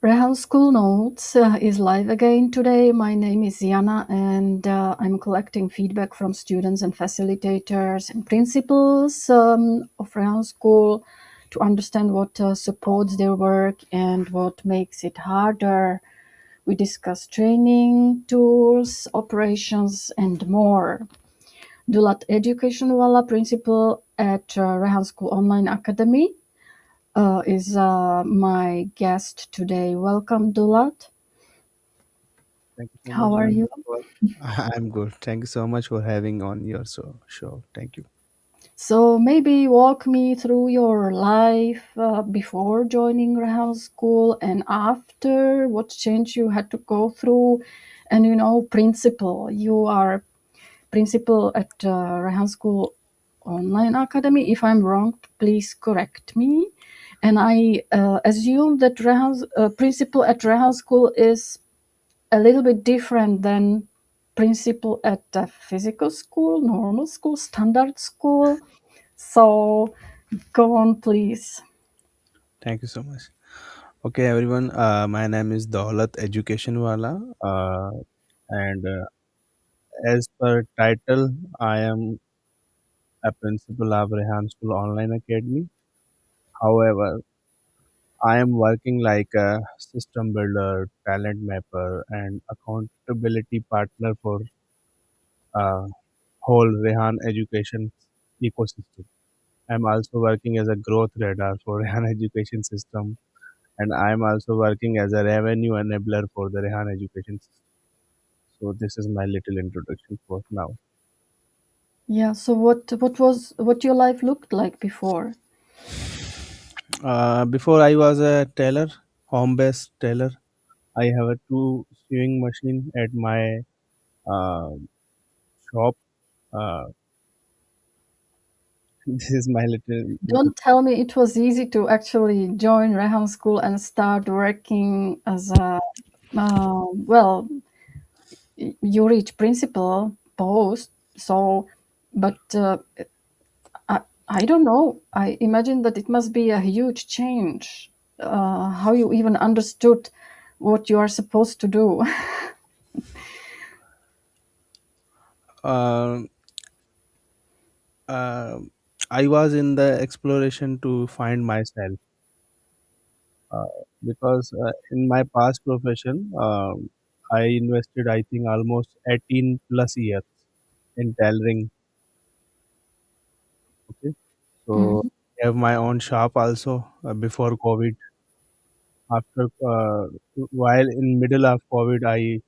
Rehan School Notes is live again today. My name is Yana, and I'm collecting feedback from students and facilitators and principals of Rehan School to understand what supports their work and what makes it harder. We discuss training, tools, operations, and more. Doulat EducationWala, principal at Rehan School Online Academy, is my guest today. Welcome, Doulat. Thank you so much, How are Yana. you? I'm good. Thank you so much for having on your show. Thank you. So maybe walk me through your life before joining Rehan School and after, what change you had to go through, and principal. You are principal at Rehan School Online Academy. If I'm wrong, please correct me. And I assume that principal at Rehan School is a little bit different than principal at a physical school, normal school, standard school. So go on, please. Thank you so much. Okay, everyone. My name is Doulat EducationWala, and as per title, I am a principal of Rehan School Online Academy. However, I am working like a system builder, talent mapper, and accountability partner for whole Rehan education ecosystem. I'm also working as a growth radar for Rehan education system, and I'm also working as a revenue enabler for the Rehan education system. So this is my little introduction for now. Yeah. So what your life looked like before? Before I was a tailor, home-based tailor. I have a two sewing machine at my uh, shop. Uh, this is my little. Don't tell me it was easy to actually join Rehan School and start working as a well, you reach principal post. So, but I don't know. I imagine that it must be a huge change. How you even understood what you are supposed to do. Uh, uh, I was in the exploration to find myself. uh, because in my past profession, I invested, I think, almost 18 plus years in tailoring. Okay, so Mhm. I have my own shop also before COVID. After while in middle of COVID, I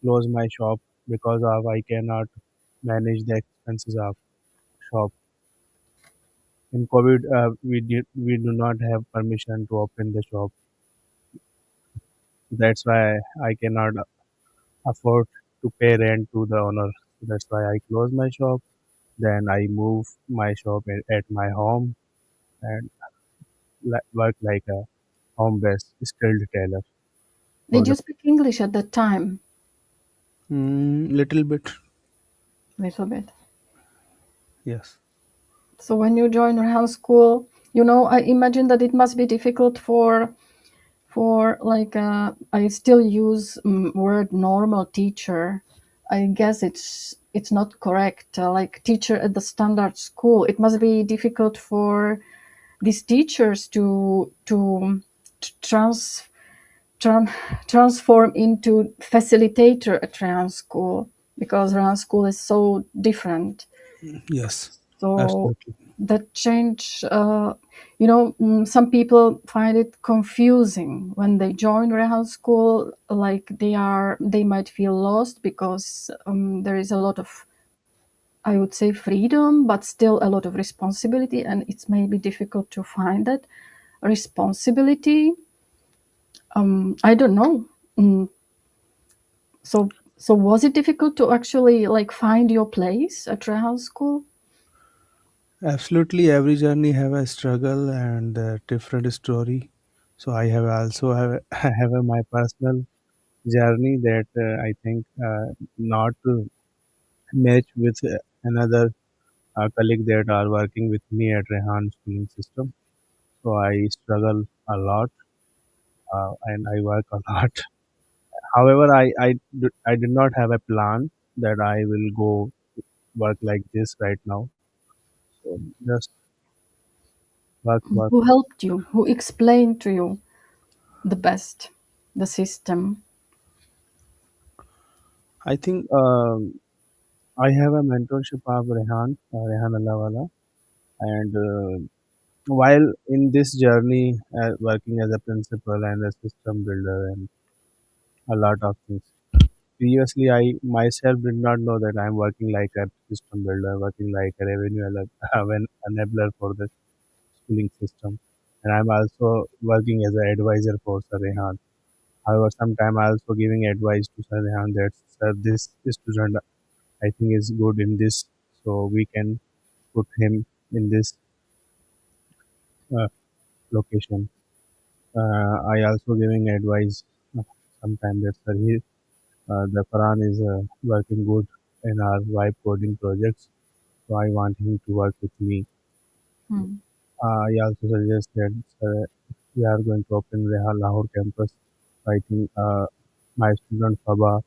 closed my shop because of I cannot manage the expenses of shop. In COVID, we do not have permission to open the shop. That's why I cannot afford to pay rent to the owner. That's why I close my shop. Then I move my shop at my home and work like a home-based skilled tailor for Did the you speak English at that time? little bit. Little bit. Yes. So when you join Rehan School, I imagine that it must be difficult for like I still use word normal teacher. I guess it's not correct. Like teacher at the standard school, it must be difficult for these teachers to trans, tran, transform into facilitator at Rehan School because Rehan School is so different. Yes. So Absolutely. that change, some people find it confusing when they join Rehan School. Like they might feel lost because there is a lot of, I would say, freedom, but still a lot of responsibility, and it's maybe difficult to find that responsibility. I don't know. Mm, so was it difficult to actually like find your place at Rehan School? Absolutely. Every journey have a struggle and a different story. So I have also have have my personal journey that I think not to match with another colleague that are working with me at Rehan schooling system. So I struggle a lot and I work a lot. However, I did not have a plan that I will go work like this right now. So just work, work. Who helped you? Who explained to you the best, the system? I think I have a mentorship of Rehan Allahwala, and while in this journey, working as a principal and a system builder and a lot of things. Previously, I myself did not know that I'm working like a system builder, working like a an enabler for the schooling system, and I'm also working as an advisor for Sir Rehan. However, sometimes I also giving advice to Sir Rehan that sir, this student I think is good in this, so we can put him in this uh, location. I also giving advice sometimes that sir, the Quran is working good in our vibe coding projects, so I want him to work with me. Hmm. I also suggest that we are going to open Reha Lahore campus. I think my student Faba,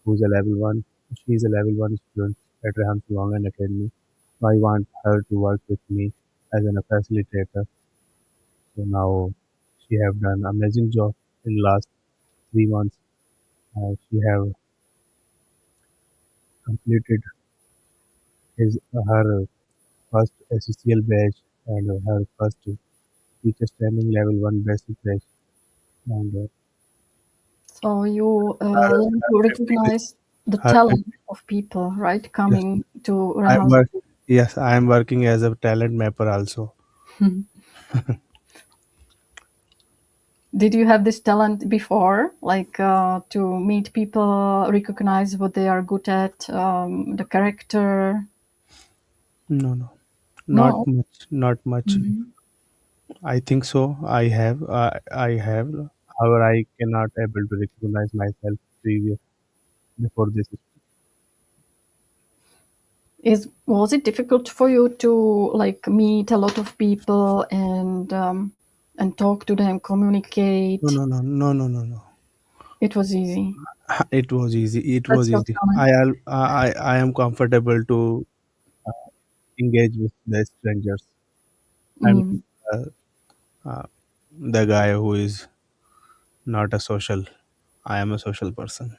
who's a level one, she is a level one student at Rehan School Online Academy. So I want her to work with me as a facilitator. So now she have done amazing job in last 3 months. She have completed his her first SECL batch and her first teacher training level one basic batch. And So you her, learn her to 50, recognize the her talent 50, of people, right? yes, Coming to I'm Rehan work, School. yes, I am working as a talent mapper also. Did you have this talent before, like to meet people, recognize what they are good at, the character? No, no, not No. much, not much. Mhm. I think so. I have. However, I cannot able to recognize myself previous before this. Is was it difficult for you to like meet a lot of people and talk to them, No, communicate? no, no, no, no, no, no. It was easy. It was easy. It was That's your easy. talent. I am comfortable to engage with the strangers. I'm Mm. uh, uh, the guy who is not a social. I am a social person.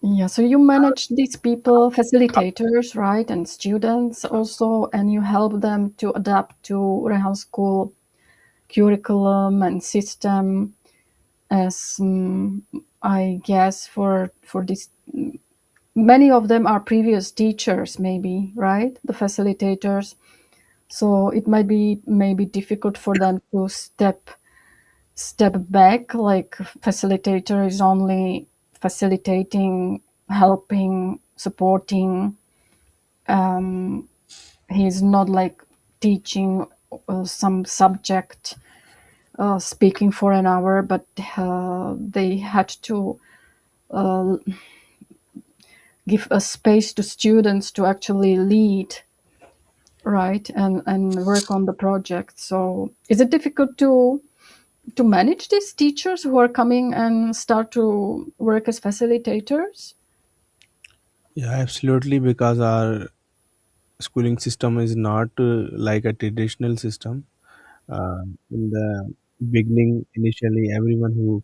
Yeah, so you manage these people, facilitators, right, and students also, and you help them to adapt to Rehan School curriculum and system. As I guess for this, many of them are previous teachers, maybe, right, the facilitators. So it might be maybe difficult for them to step back. Like facilitator is only facilitating, helping, supporting. He's not like teaching some subject, speaking for an hour, but they had to give a space to students to actually lead, right, and work on the project. So is it difficult to manage these teachers who are coming and start to work as facilitators? Yeah, absolutely. Because our schooling system is not like a traditional system. In the beginning, initially, everyone who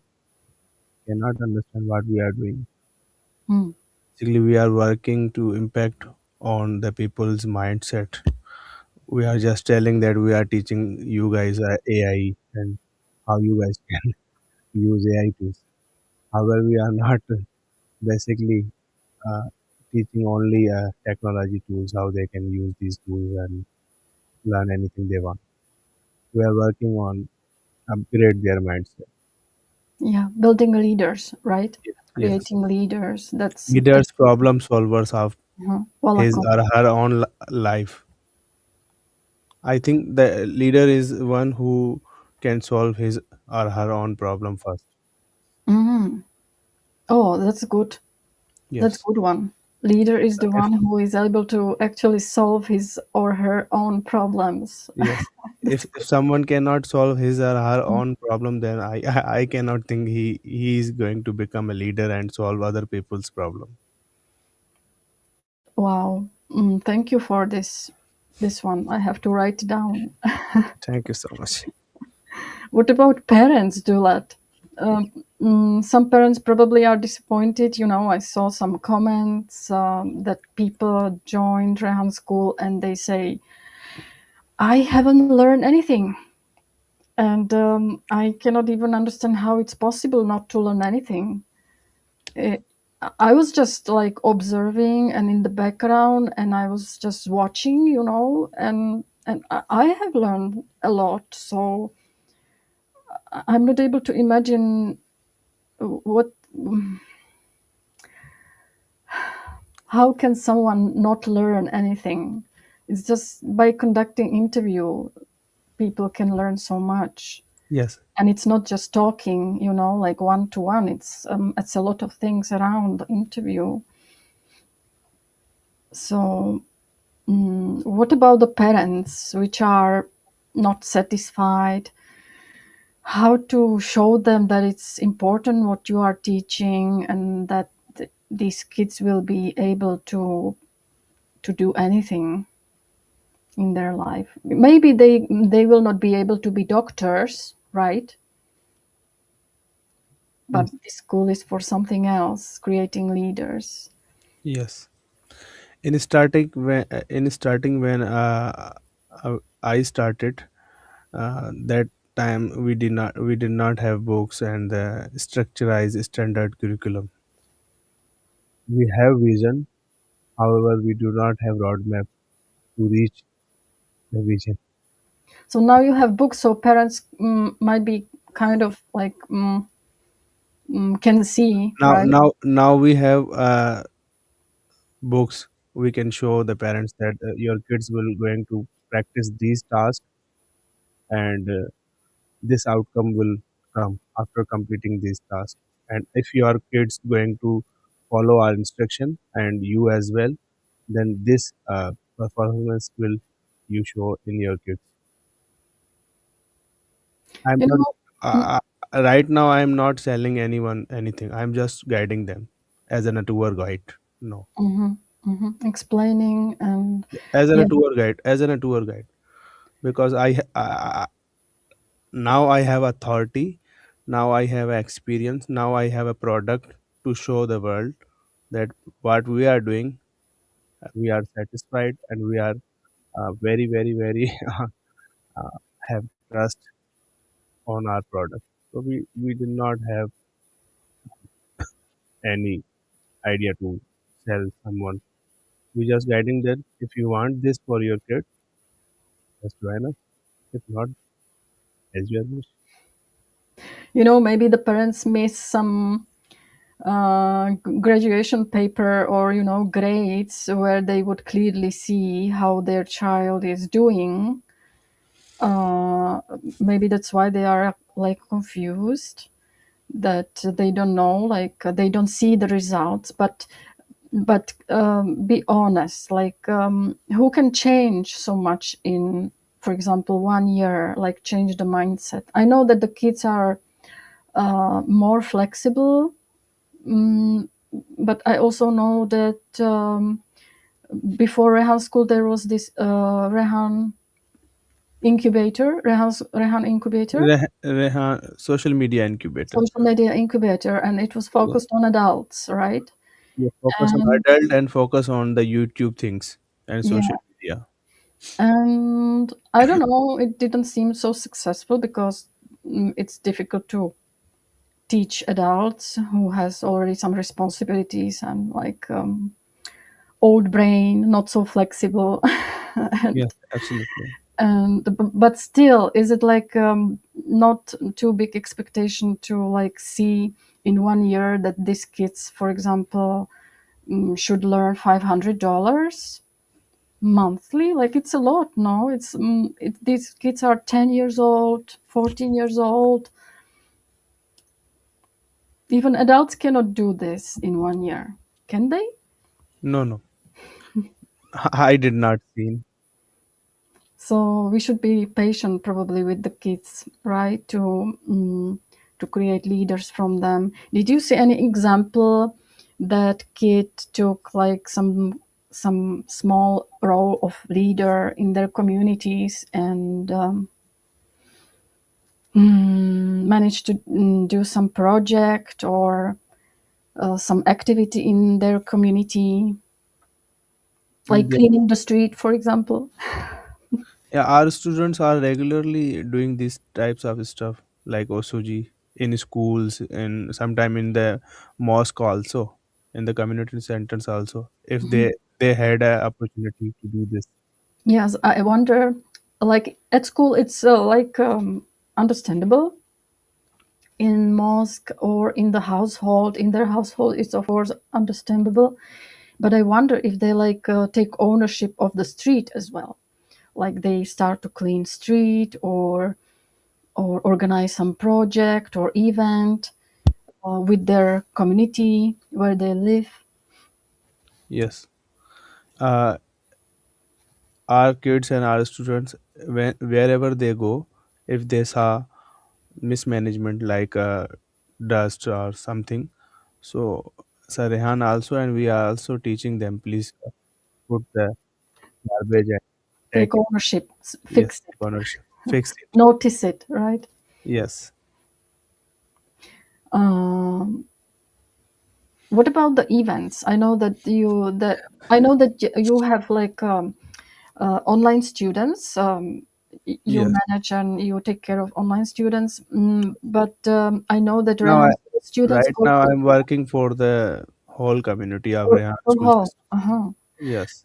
cannot understand what we are doing. Hmm. Basically, we are working to impact on the people's mindset. We are just telling that we are teaching you guys AI and how you guys can use AI tools. However, we are not basically uh, teaching only technology tools, how they can use these tools and learn anything they want. We are working on upgrade their mindset. Yeah, building leaders, right, Yes. Yes. creating leaders. That's Leaders, problem solvers of his welcome. or her own life. I think the leader is one who can solve his or her own problem first. Hmm. Oh, that's good. That's Yes. good one. Leader is the If one who is able to actually solve his or her own problems. yes, That's if someone cannot solve his or her good. own problem, then I cannot think he is going to become a leader and solve other people's problem. Wow. Thank you for this one. I have to write down. Thank you so much. What about parents, Dulat? Some parents probably are disappointed. I saw some comments that people joined Rehan School and they say, I haven't learned anything. And I cannot even understand how it's possible not to learn anything. It, I was just like observing and in the background, and I was just watching, and I have learned a lot. So I'm not able to imagine what how can someone not learn anything. It's just by conducting interview people can learn so much, Yes, and it's not just talking, like one to one. It's a lot of things around the interview. So what about the parents which are not satisfied? How to show them that it's important what you are teaching, and that these kids will be able to do anything in their life. Maybe they will not be able to be doctors, right? But yes, this school is for something else, creating leaders. yes. In starting when I started, that time we did not have books and structurized standard curriculum. We have vision, however, we do not have roadmap to reach the vision. So now you have books, so parents might be kind of like can see, Now, right? now we have books. We can show the parents that your kids will going to practice these tasks, and this outcome will come after completing these tasks. And if your kids going to follow our instruction and you as well, then this performance will you show in your kids. I'm You not know, mm, right now. I'm not selling anyone anything. I'm just guiding them as an a tour guide. No, explaining and as an a yeah, tour guide, as an a tour guide, because now I have authority. Now I have experience. Now I have a product to show the world that what we are doing, we are satisfied, and we are very, very, very have trust on our product. So we do not have any idea to sell someone. We just guiding that if you want this for your kid, just join us. If not, as you wish. maybe the parents miss some graduation paper or grades where they would clearly see how their child is doing. uh, Maybe that's why they are like confused, that they don't know, like they don't see the results. But be honest, like who can change so much in, for example, 1 year, like change the mindset? I know that the kids are more flexible, mm, but I also know that before Rehan School there was this Rehan incubator, Rehan, social media incubator. social media incubator, and it was Yeah. focused on adults, right? Yeah, focus on And adult and focus on the YouTube things and social yeah, media. and I don't know, it didn't seem so successful because it's difficult to teach adults who has already some responsibilities and like old brain, not so flexible. and Yes, absolutely. but still, is it like not too big expectation to like see in 1 year that these kids, for example, should learn $500 monthly? Like it's a lot. No, these kids are 10 years old, 14 years old. Even adults cannot do this in 1 year, can they? No, no, I did not see. So we should be patient probably with the kids, right? To create leaders from them. Did you see any example that kid took like some small role of leader in their communities and managed to do some project or some activity in their community, like Yeah, cleaning the street, for example? yeah, our students are regularly doing these types of stuff like Osuji in schools and sometime in the mosque also, in the community centers also. If they had a opportunity to do this. Yes, I wonder, like at school, it's like understandable. In mosque or in the household, in their household, it's of course understandable. But I wonder if they like take ownership of the street as well. Like they start to clean street or organize some project or event with their community where they live. Yes. Uh, our kids and our students, wherever they go, if they saw mismanagement like dust or something, so Sir Rehan also and we are also teaching them, please put the garbage and take Take it. ownership, Yes, fix take it, ownership, fix it. notice it, right? Yes. Um, what about the events? I know that you have like online students. You Yes. manage and you take care of online students, but I know that Now I, Rehan students right go now to I'm working for the whole community of Rehan full school hall. system. Uh-huh. Yes.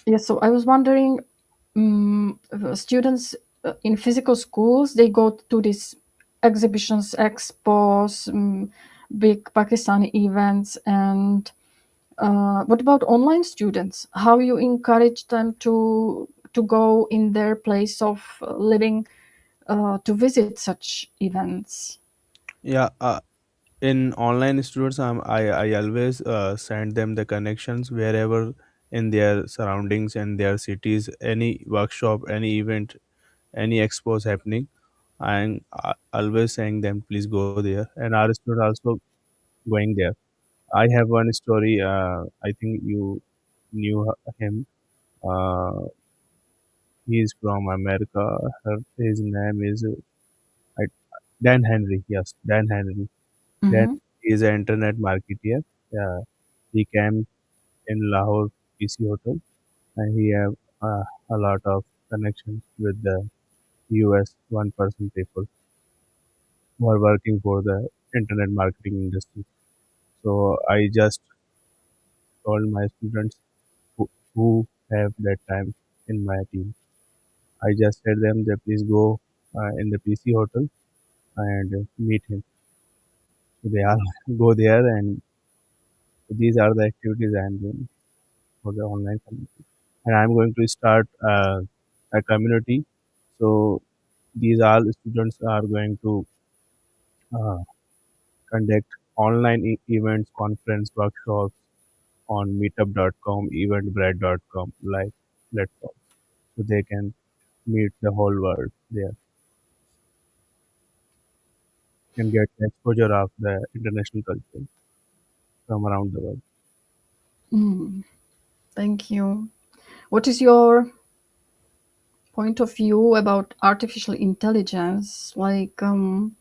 Yes, so I was wondering, students in physical schools, they go to these exhibitions, expos, big Pakistani events, and what about online students? How you encourage them to go in their place of living to visit such events? Yeah. In online students, I always send them the connections wherever in their surroundings and their cities, any workshop, any event, any expos happening. I'm always saying them, please go there. And our students also going there. I have one story. I think you knew him. Uh, he is from America. His name is I, Dan Henry. Yes, Dan Henry. Dan Mm-hmm. is an internet marketer. Uh, he came in Lahore PC Hotel, and he have a lot of connections with the US 1% people who are working for the internet marketing industry. So I just told my students who have that time in my team. I just said them that please go in the PC hotel and meet him. So they all go there, and these are the activities I am doing for the online community. And I'm going to start a community. So these all students are going to uh, conduct online events, conference, workshops on meetup.com, eventbrite.com, like platform. So they can meet the whole world there and get exposure of the international culture from around the world. Mm, thank you. What is your point of view about artificial intelligence? Like, mm,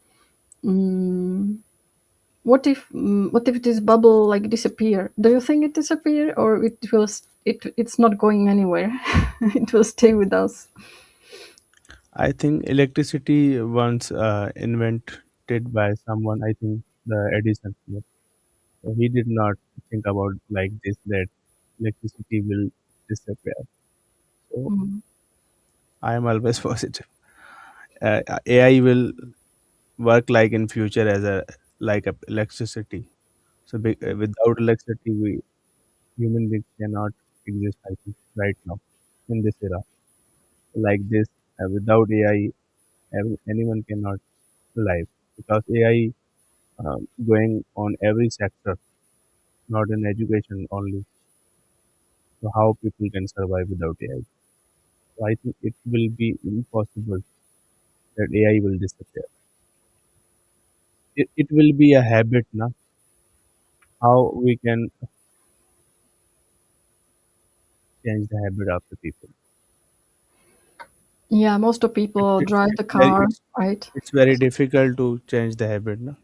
what if this bubble like disappear? Do you think it disappear or it's not going anywhere? It will stay with us. I think electricity once invented by someone, I think the Edison. Here. So he did not think about like this that electricity will disappear. So Mm, I am always positive. AI will work like in future as a like a electricity. So without electricity, we human beings cannot exist. I think right now in this era like this, without AI, anyone cannot live because AI going on every sector, not in education only. So how people can survive without AI? So I think it will be impossible that AI will disappear. It will be a habit now. How we can change the habit of the people? Yeah, most of It, people it's drive the it's very car, it's right? it's very difficult to change the habit now.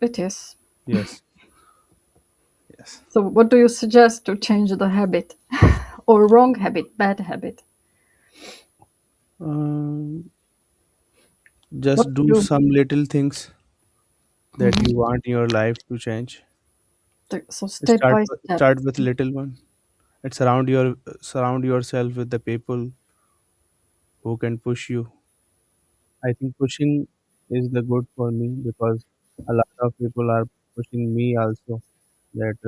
It is. Yes, yes. So, what do you suggest to change the habit or wrong habit, bad habit? Um, What just to do do? some little things that you Mhm. want your life to change. So, step Start by step. start with little one. And surround yourself with the people who can push you. I think pushing is the good for me because a lot of people are pushing me also. That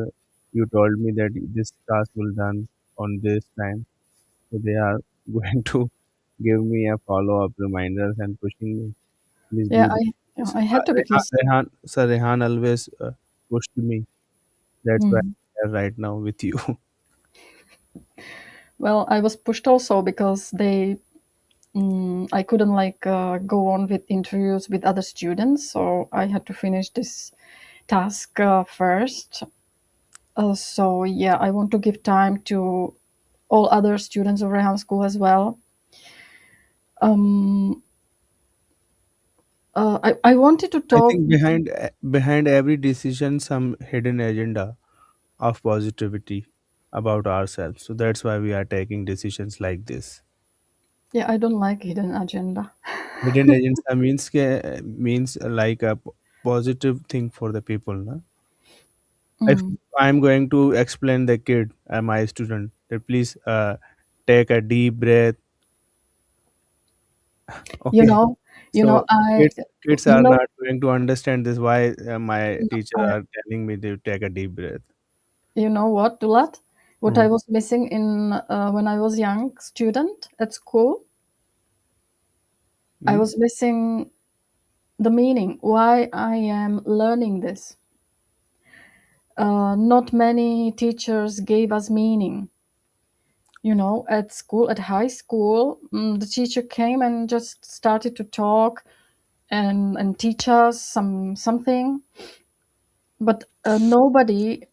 you told me that this task will done on this time, so they are going to give me a follow up reminders and pushing me. Please Yeah, do this. I had to because Rehan always pushed me. That's why mm, I'm here right now with you. well, I was pushed also because I couldn't like go on with interviews with other students, so I had to finish this task first. So yeah, I want to give time to all other students of Rehan School as well. Um, I wanted to I talk. think behind every decision some hidden agenda of positivity about ourselves. So that's why we are taking decisions like this. Yeah, I don't like hidden agenda. Hidden agenda means like a positive thing for the people. Na? If Mm. I'm going to explain the kid, my student, that please take a deep breath. You Okay. know, you So know, I, kids you are know, not going to understand this. Why my teacher are telling me to take a deep breath. you know what, Dulat? What I Hmm. was missing in when I was young student at school, I Hmm? was missing the meaning. Why I am learning this? Not many teachers gave us meaning. You know, at school, at high school, the teacher came and just started to talk and teach us something, but nobody,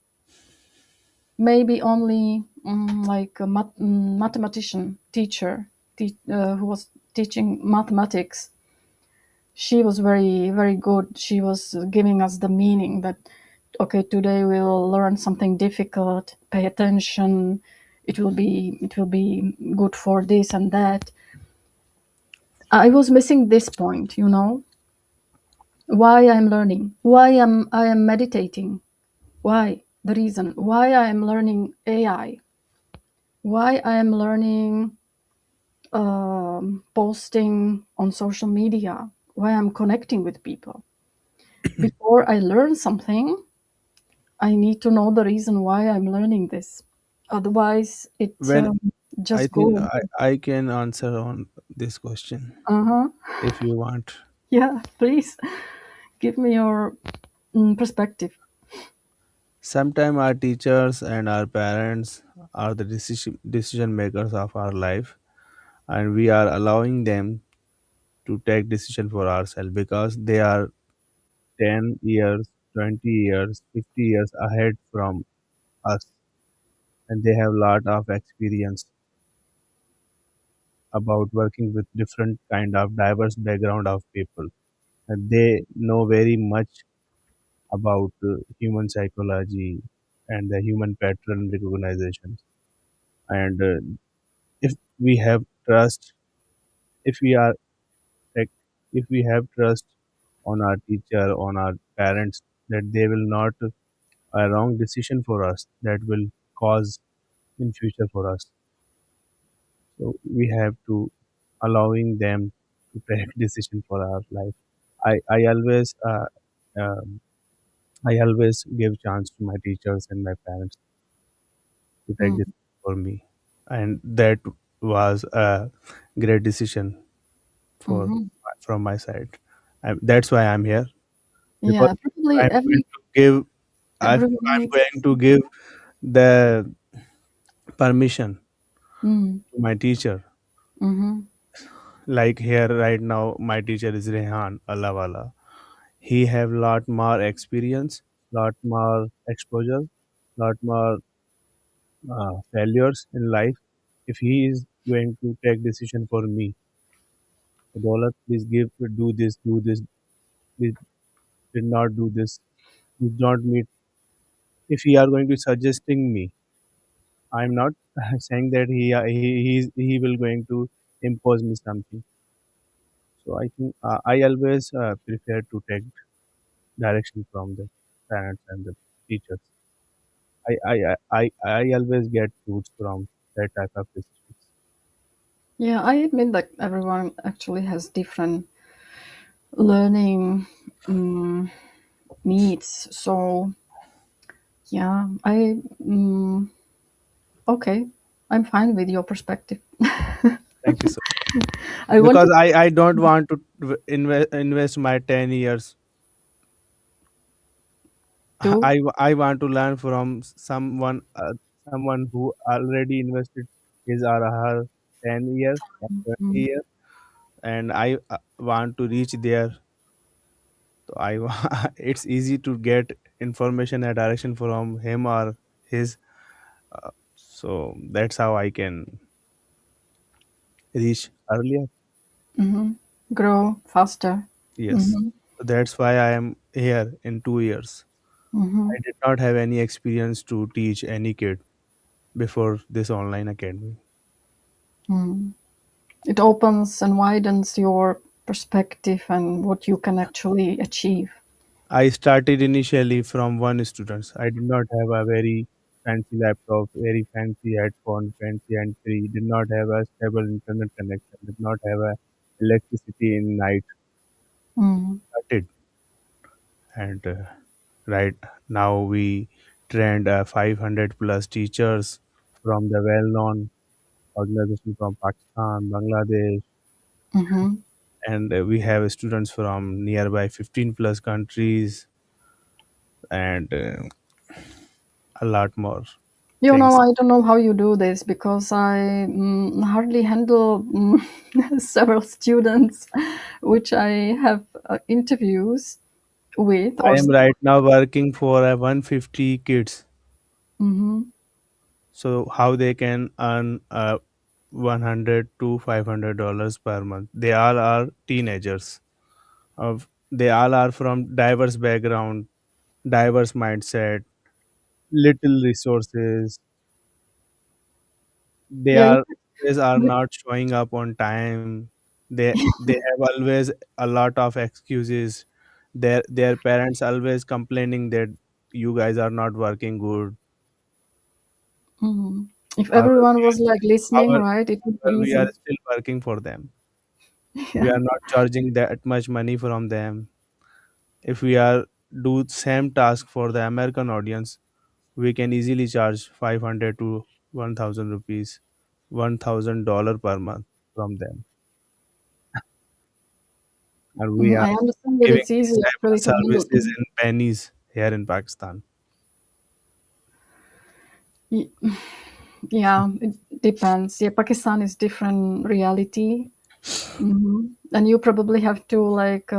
maybe only like a mathematician teacher who was teaching mathematics. She was very very good. She was giving us the meaning that okay, today we'll learn something difficult, pay attention, it will be good for this and that. I was missing this point, you know, why I'm learning, why I am meditating, why the reason why I am learning AI, why I am learning posting on social media, why I'm connecting with people. Before I learn something, I need to know the reason why I'm learning this. Otherwise, it When I just think go. I can answer on this question Uh huh. if you want. Yeah, please give me your perspective. Sometimes our teachers and our parents are the decision makers of our life, and we are allowing them to take decision for ourselves because they are 10 years, 20 years, 50 years ahead from us, and they have lot of experience about working with different kind of diverse background of people, and they know very much about human psychology and the human pattern recognition. And if we have trust, if we are like, if we have trust on our teacher, on our parents, that they will not a wrong decision for us that will cause in future for us. So we have to allowing them to take decision for our life. I always um, I always give chance to my teachers and my parents to take Mm-hmm. this for me, and that was a great decision for Mm-hmm. from my side. That's why I'm here, because Yeah, probably I'm going to give. I'm everyone going needs. to give the permission Mm. to my teacher. Mm-hmm. Like here right now, my teacher is Rehan Allawala. He have lot more experience, lot more exposure, lot more failures in life. If he is going to take decision for me, Daulat, please do this, please did not do this, please not meet. If he are going to suggesting me, I'm not saying that he will going to impose me something. So I think I always prefer to take direction from the parents and the teachers. I always get fruits from that type of decisions. Yeah, I admit that everyone actually has different learning um, needs. So yeah, okay, I'm fine with your perspective. Thank you so I because wanted I don't want to invest my 10 years. to. I want to learn from someone who already invested his or her 10 years or 20 Mm, years, and I want to reach there. So it's easy to get information and direction from him or his. So that's how I can reach earlier. mm-hmm. Grow faster. Yes. Mm-hmm. So that's why I am here in 2 years. Mm-hmm. I did not have any experience to teach any kid before this online academy. Mm. It opens and widens your perspective and what you can actually achieve. I started initially from one student. I did not have a very fancy laptop, very fancy headphone, fancy entry, did not have a stable internet connection, did not have a electricity in night. Mm. Started and right now we trained 500 plus teachers from the well-known organization from Pakistan, Bangladesh, Mm-hmm. and we have students from nearby 15 plus countries and a lot more You know, things. I don't know how you do this because I hardly handle several students, which I have interviews with I or. am right now working for 150 kids, Mhm. so how they can earn 100 to $500 per month. They all are teenagers. They all are from diverse background, diverse mindset, little resources. They Yeah, are always are not showing up on time. They have always a lot of excuses. Their parents always complaining that you guys are not working good. mhm. If However, everyone was like listening, however, right, it would be we are easy. still working for them. We Yeah. are not charging that much money from them. If we are do same task for the American audience, we can easily charge 500 to 1000 rupees, $1000 per month from them, and we Mhm. are I understand that giving it's easy these type of actually to handle. services in pennies here in Pakistan. Y- Yeah, it depends. Yeah, Pakistan is different reality. And you probably have to like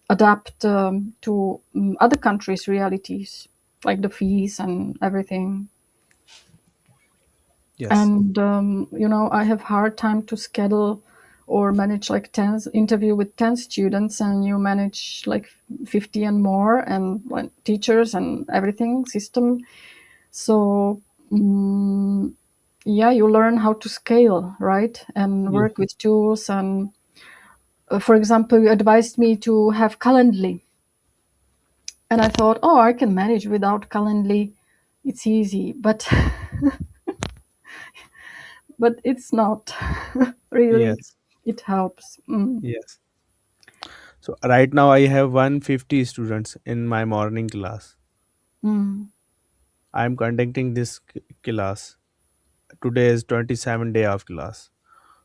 adapt to other countries' realities, like the fees and everything. Yes, And you know, I have hard time to schedule or manage like 10 interview with 10 students, and you manage like 50 and more, and like teachers and everything system. So yeah, you learn how to scale, right, and yes, work with tools. And for example, you advised me to have Calendly, and I thought, oh, I can manage without Calendly. It's easy, but but it's not really. yes, It helps. yes. So right now I have 150 students in my morning class. Mm. I am conducting this class. Today is 27 day of class.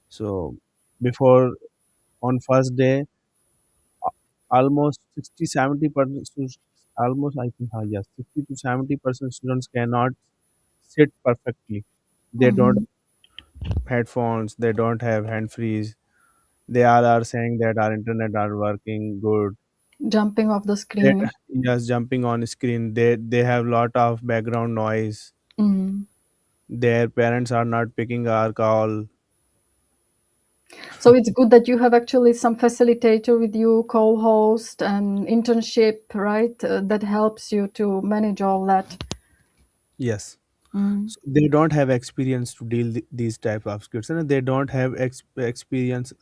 So before on first day, a- almost 60 70% almost I think yes 60 to 70% students cannot sit perfectly. They don't Mhm. have headphones, they don't have hand freeze. They all are saying that our internet are working good. Jumping off the They screen. just jumping on screen. They have lot of background noise. Mm. Their parents are not picking our call. So it's good that you have actually some facilitator with you, co-host and internship, right? That helps you to manage all that. Yes. Mm. So they don't have experience to deal these type of skills, and they don't have experience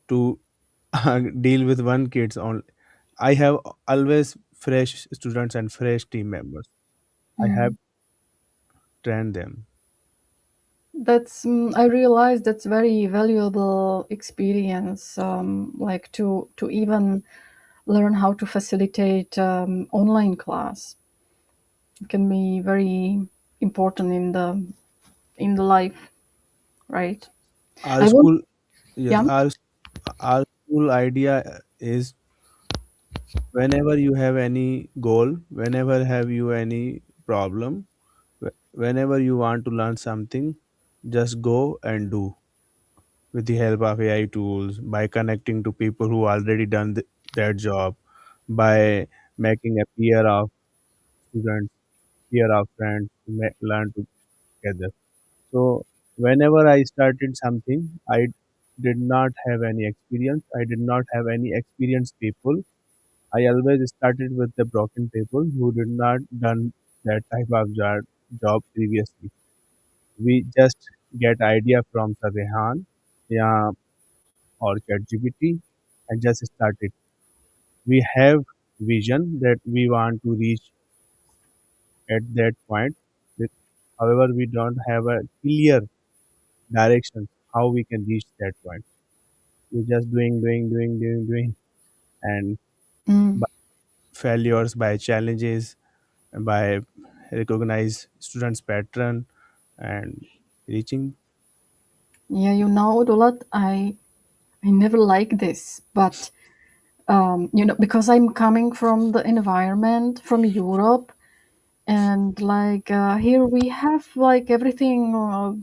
to deal with one kids only. I have always fresh students and fresh team members. I have Mm. trained them. That's I realize that's very valuable experience, like to even learn how to facilitate online class. It can be very important in the life, right? Our I want, school, yes, yeah. our school idea is whenever you have any goal, whenever have you any problem, whenever you want to learn something, just go and do with the help of AI tools, by connecting to people who already done their job, by making a peer of students, peer of friends to learn together. So whenever I started something, I did not have any experience. I did not have any experienced people. I always started with the broken people who did not done that type of job previously. We just get idea from Sir Rehan, yeah, or ChatGPT, and just start it. We have vision that we want to reach at that point. With- However, we don't have a clear direction how we can reach that point. We're just doing, and Mm. by failures, by challenges, by recognize students' pattern and reaching. Yeah, Dolat, I never like this, but because I'm coming from the environment from Europe, and like here we have like everything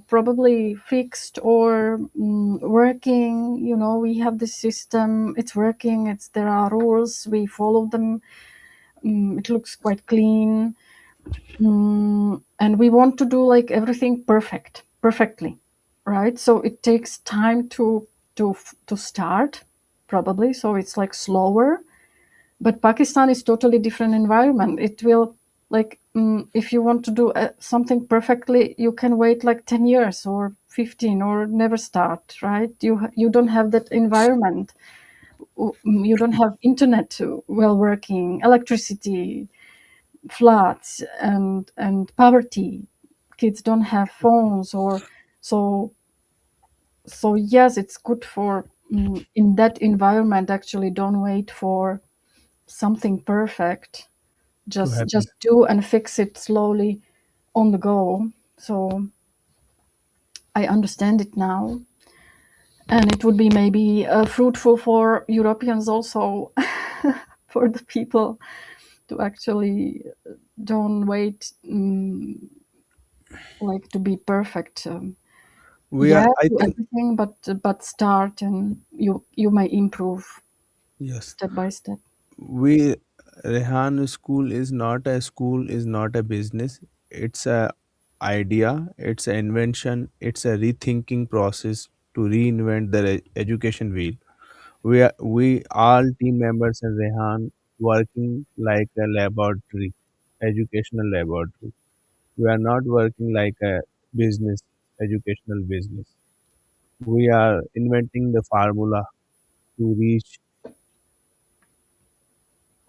probably fixed or working. We have the system. It's working. There are rules. We follow them. It looks quite clean. And we want to do like everything perfectly, right? So it takes time to start, probably. So it's like slower. But Pakistan is totally different environment. It will, like, if you want to do something perfectly, you can wait like 10 years or 15 or never start, right? You don't have that environment. You don't have internet well working, electricity, floods, and poverty. Kids don't have phones, or so. So yes, it's good for, in that environment. Actually, don't wait for something perfect. To Just happen. do and fix it slowly on the go. So I understand it now, and it would be maybe fruitful for Europeans also, for the people to actually don't wait, like to be perfect. We are. Yeah, I do think everything, but start, and you may improve yes. step by step. We Rehan School is not a school. Is not a business. It's a idea. It's an invention. It's a rethinking process to reinvent the education wheel. We all team members in Rehan working like a laboratory, educational laboratory. We are not working like a business, educational business. We are inventing the formula to reach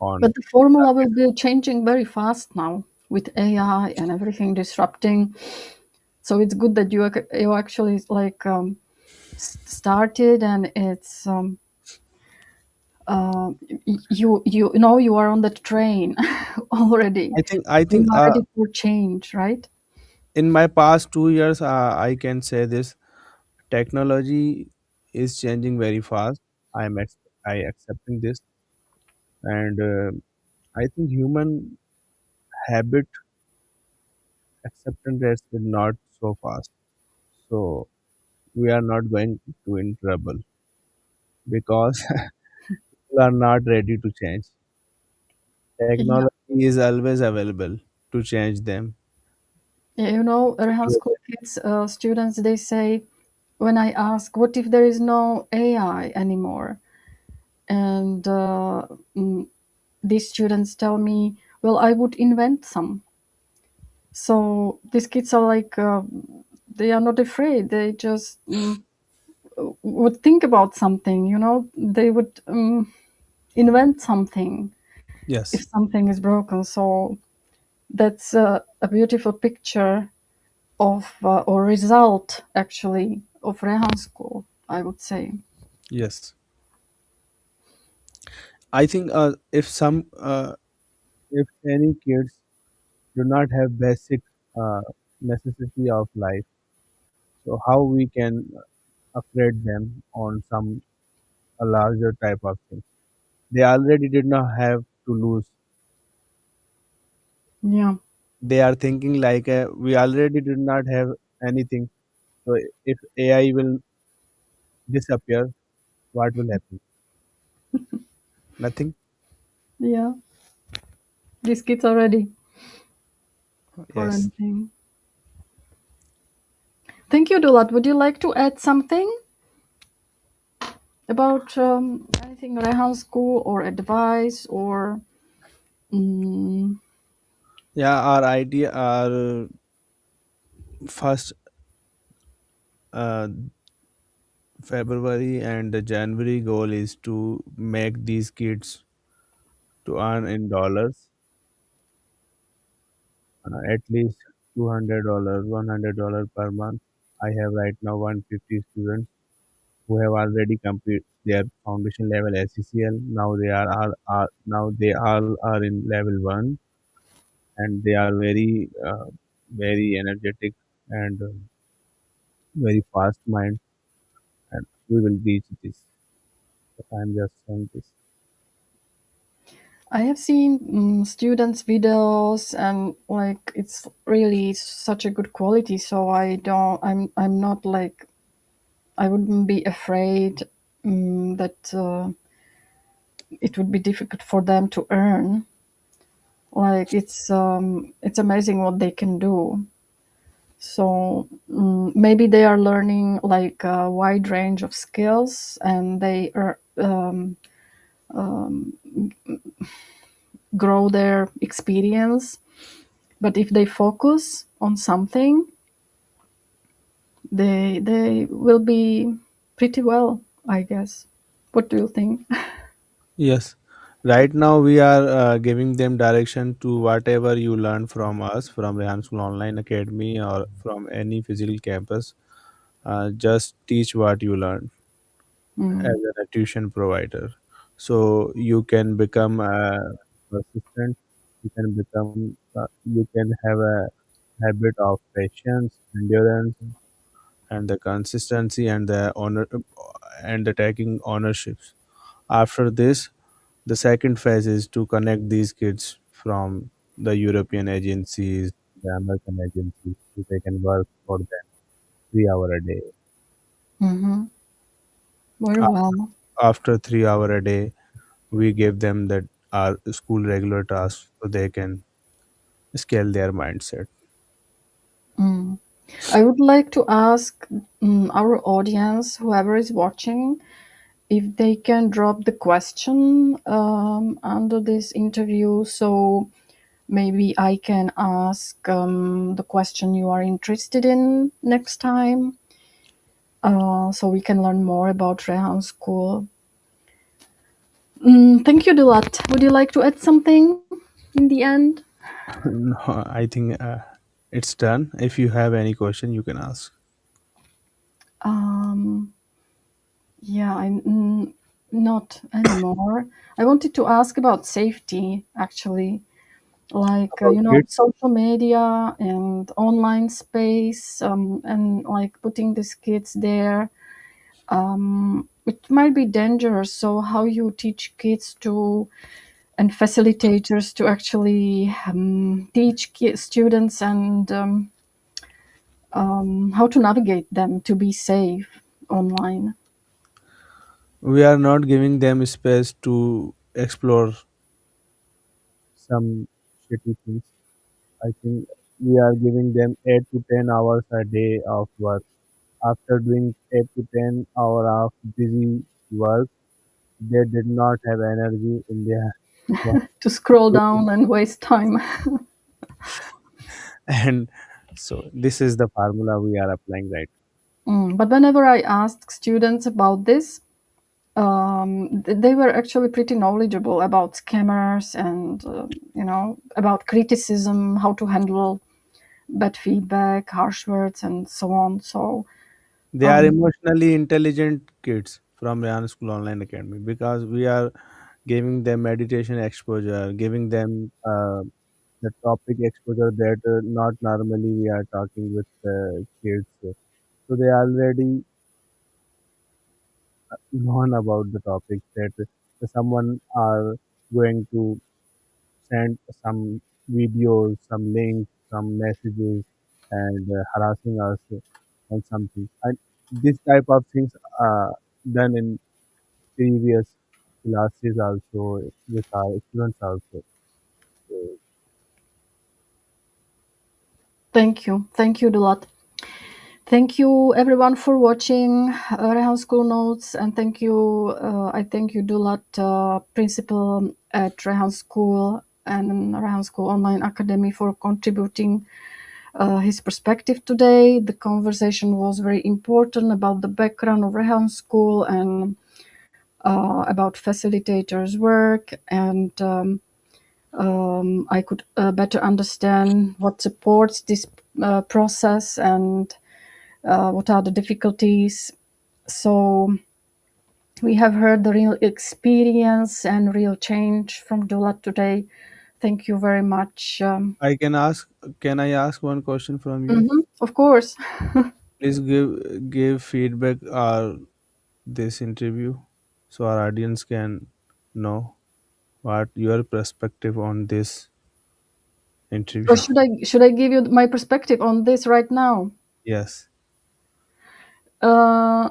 on. But the formula will be changing very fast now with AI and everything disrupting. So it's good that you actually like started, and it's uh, you are on that train already. I think You are ready for change, right? in my past 2 years, I can say this: technology is changing very fast. I accepting this, and I think human habit acceptance rates will not so fast. So we are not going to in trouble because people are not ready to change. Yeah. Technology is always available to change them. Yeah, Rehan School kids, students, they say, when I ask, what if there is no AI anymore? And these students tell me, well, I would invent some. So these kids are like, they are not afraid. They just would think about something, they would invent something if Yes, something is broken. So that's a beautiful picture of or result actually of Rehan School, I would say. yes. I think if any kids do not have basic uh, necessity of life, so how we can upgrade them on some a larger type of thing? They already did not have to lose. Yeah, They are thinking like we already did not have anything. So if AI will disappear, what will happen? Nothing. yeah, these kids are ready for Yes. anything. Thank you, Dulat. Would you like to add something about anything Rehan School or advice or mm, Yeah, our idea, our first uh, February and the January goal is to make these kids to earn in dollars, at least $200, $100 per month. I have right now 150 students who have already completed their foundation level SECL. Now now they all are in level one, and they are very energetic and very fast mind, and we will reach this. I'm just saying this. I have seen students' videos and like it's really such a good quality. So I'm not like I wouldn't be afraid that it would be difficult for them to earn. Like it's amazing what they can do. So maybe they are learning like a wide range of skills, and they are grow their experience. But if they focus on something, they will be pretty well, I guess. What do you think? Yes. Right now, we are giving them direction to whatever you learn from us, from Rehan School Online Academy or from any physical campus. Just teach what you learn Mm, as a tuition provider. So you can become persistent. You can have a habit of patience, endurance, and the consistency and the honor and the taking ownerships. After this, the second phase is to connect these kids from the European agencies, the American agencies, so they can work for them 3 hour a day. hmm. Very A- well. After 3 hour a day, we give them that our school regular tasks so they can scale their mindset. Mm. I would like to ask our audience, whoever is watching, if they can drop the question under this interview. So maybe I can ask the question you are interested in next time, so we can learn more about Rehan School. Thank you, Dilat. Would you like to add something in the end? No, I think it's done. If you have any question, you can ask. Um, yeah, not anymore. I wanted to ask about safety, actually. Like About kids, social media and online space, and like putting these kids there, it might be dangerous. So how you teach kids to and facilitators to actually teach students and how to navigate them to be safe online. We are not giving them space to explore some shitty things. I think we are giving them 8 to 10 hours a day of work. After doing 8 to 10 hours of busy work, they did not have energy in their work. To scroll down and waste time. And so this is the formula we are applying right. But whenever I asked students about this, they were actually pretty knowledgeable about scammers and about criticism, how to handle bad feedback, harsh words, and so on. So They are emotionally intelligent kids from Rehan School Online Academy because we are giving them meditation exposure, giving them the topic exposure that not normally we are talking with kids. So they already known about the topic that someone are going to send some videos, some links, some messages, and harassing us on something. And this type of things are done in previous classes also with our students also. So thank you, Dulat. Thank you everyone for watching Rehan School Notes, and thank you. I thank you, Dulat, principal at Rehan School and Rehan School Online Academy, for contributing his perspective today. The conversation was very important about the background of Rehan School and about facilitators' work, and I could better understand what supports this process and what are the difficulties. So we have heard the real experience and real change from Doulat today. Thank you very much. can I ask one question from you? Of course. Please give feedback this interview so our audience can know what your perspective on this Or interview. should I give you my perspective on this right now? Yes. Uh,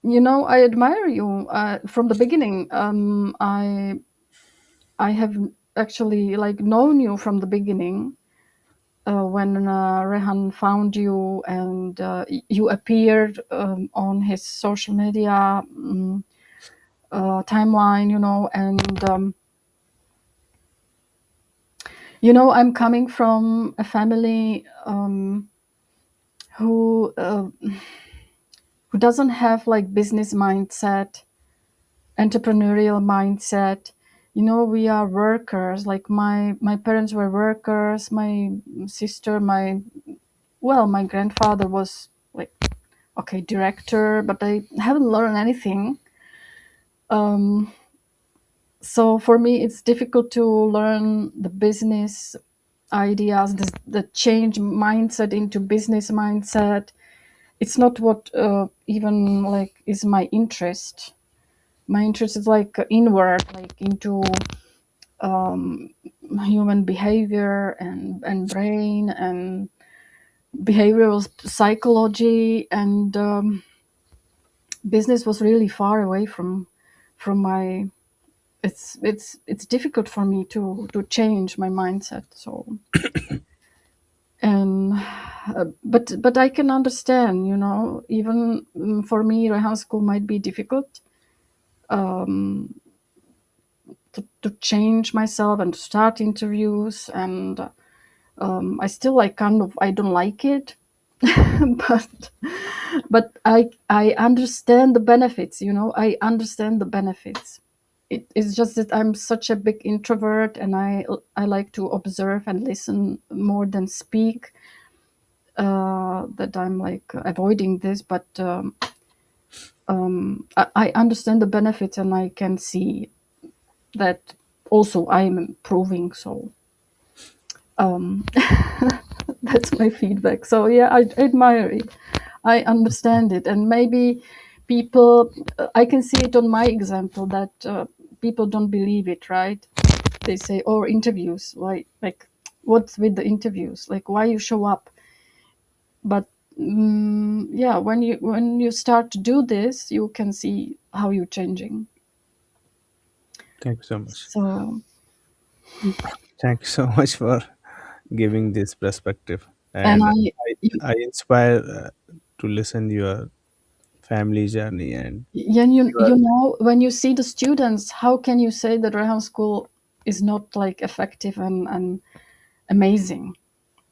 I admire you from the beginning. I have actually like known you from the beginning when Rehan found you and you appeared on his social media timeline, and I'm coming from a family who doesn't have like business mindset, entrepreneurial mindset. We are workers. Like my parents were workers. My sister, my grandfather was like, okay, director, but I haven't learned anything. So for me, it's difficult to learn the business ideas, the change mindset into business mindset. It's not what even like is my interest. My interest is like inward, like into human behavior and brain and behavioral psychology, and business was really far away from my. It's difficult for me to change my mindset. So, and but I can understand, even for me, Rehan School might be difficult to change myself and to start interviews, and I still like kind of I don't like it, but I understand the benefits. I understand the benefits. It's just that I'm such a big introvert, and I like to observe and listen more than speak. That I'm like avoiding this, but I understand the benefits, and I can see that also I'm improving. So that's my feedback. So yeah, I admire it. I understand it, and maybe people. I can see it on my example that people don't believe it, right? they say, or interviews, like what's with the interviews, like why you show up. But yeah, when you start to do this, you can see how you're changing. Thank you so much. So, Thank you so much for giving this perspective, and and I inspire to listen your family journey and you your know, when you see the students, how can you say that Rehan School is not like effective and amazing?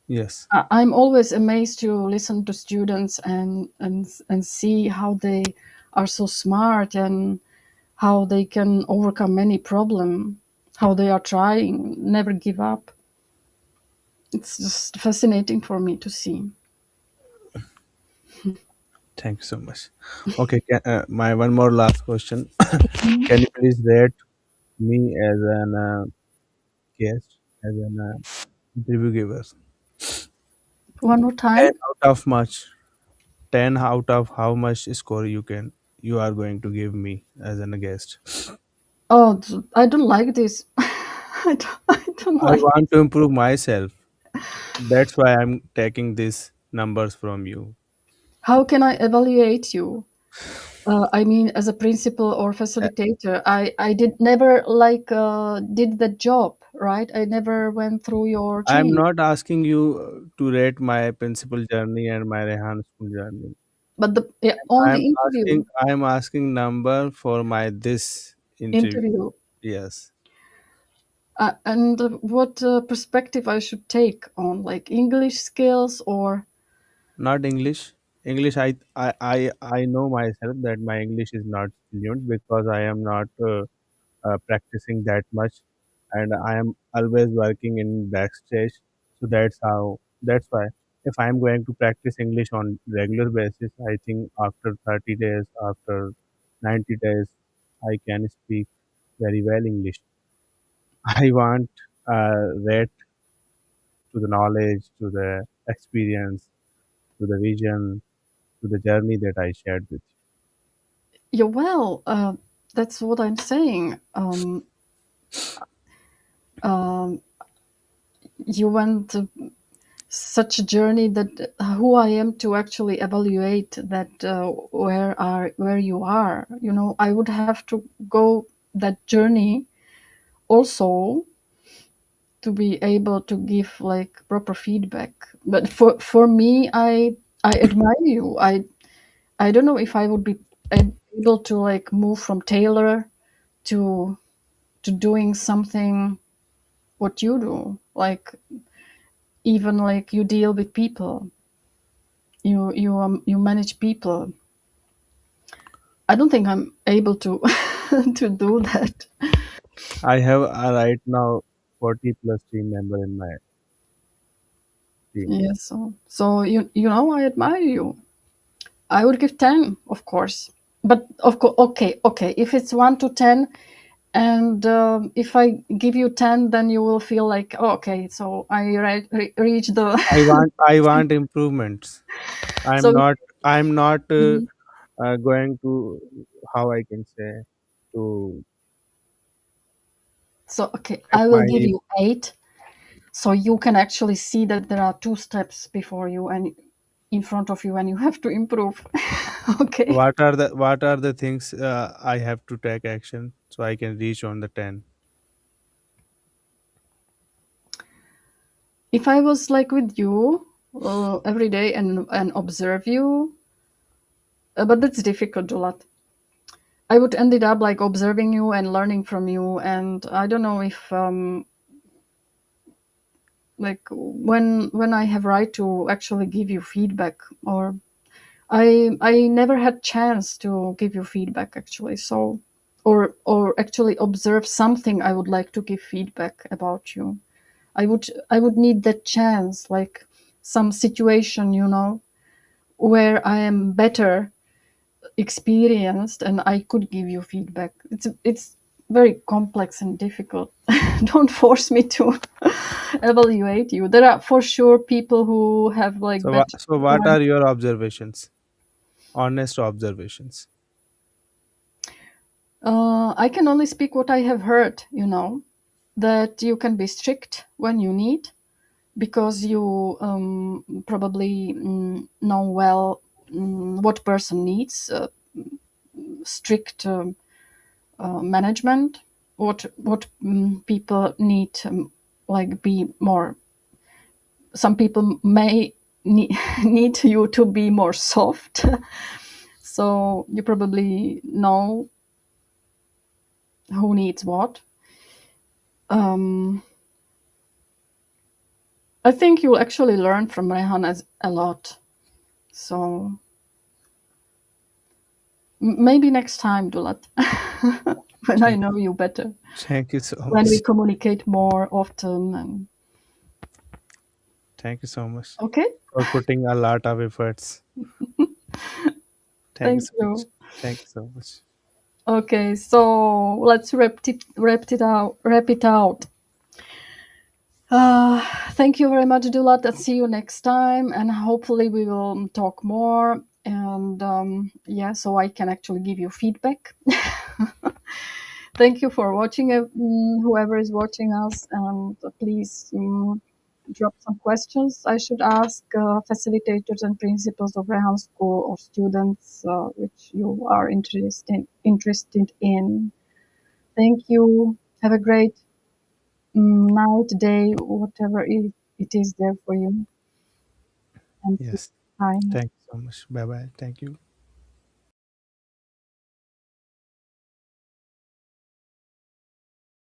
yes. I'm always amazed to listen to students and see how they are so smart and how they can overcome many problem, how they are trying, never give up. It's just fascinating for me to see. Thank you so much. Okay, my one more last question. Can you please rate me as an guest, as an interview giver? One more 10 time. out of much. 10 out of how much score you are going to give me as an guest? Oh, I don't like this. I don't I like. want to improve myself. That's why I'm taking these numbers from you. How can I evaluate you? I mean, as a principal or Uh, facilitator, I did never like did the job, right? I never went through your I'm training. not asking you to rate my principal journey and my Rehan school journey. But the yeah, on I'm the interview, I'm asking number for my this interview. interview, Yes. and what perspective I should take on like English skills or Not English. English, I know myself that my English is not fluent because I am not practicing that much, and I am always working in backstage. So that's why if I am going to practice English on regular basis, I think after 30 days, after 90 days, I can speak very well English. I want that to the knowledge, to the experience, to the vision, to the journey that I shared with you. yeah, well, that's what I'm saying. Um, you went such a journey that who I am to actually evaluate that where you are. You know, I would have to go that journey also to be able to give like proper feedback. But for me, I admire you. I don't know if I would be able to like move from tailor to doing something what you do, like even like you deal with people, you manage people. I don't think I'm able to to do that. I have right now 40 plus team member in my team. Yeah, so you know, I admire you. I would give 10, of course. But of course, okay. If it's 1 to 10, and if I give you 10, then you will feel like, oh, okay, so I reach the. I want improvements. I'm So not I'm not mhm. going to, how I can say, to So okay, check I will my. give you 8, so you can actually see that there are 2 steps before you and in front of you, and you have to improve. Okay. What are the things I have to take action so I can reach on the 10? If I was like with you every day and observe you, but that's difficult a lot. I would ended up like observing you and learning from you, and I don't know if like when I have right to actually give you feedback, or I never had chance to give you feedback actually. So or actually observe something I would like to give feedback about you. I would need that chance, like some situation, you know, where I am better experienced and I could give you feedback. It's very complex and difficult. Don't force me to evaluate you. There are for sure people who have like better. So what are your observations? Honest observations. I can only speak what I have heard, you know. that you can be strict when you need, because you probably know well what person needs strict management, what people need, like be more. Some people may need, need you to be more soft. So you probably know who needs what. um, I think you'll actually learn from Rehan as a lot. So maybe next time, Dulat, when I Thank, know you better, thank you so when we much. communicate more often. And Thank you so much okay, for putting a lot of efforts. Thank you thank so much. you. Thank you so much. Okay, so let's wrap it out. Uh, Thank you very much, Dulat, and see you next time. And hopefully, we will talk more. And yeah, so I can actually give you feedback. Thank you for watching, whoever is watching us. And please drop some questions I should ask facilitators and principals of Rehan School, or students which you are interested in. Thank you. Have a great night, day, whatever it is there for you. And see you Yes. next time. Thank you so much. Bye bye. Thank you.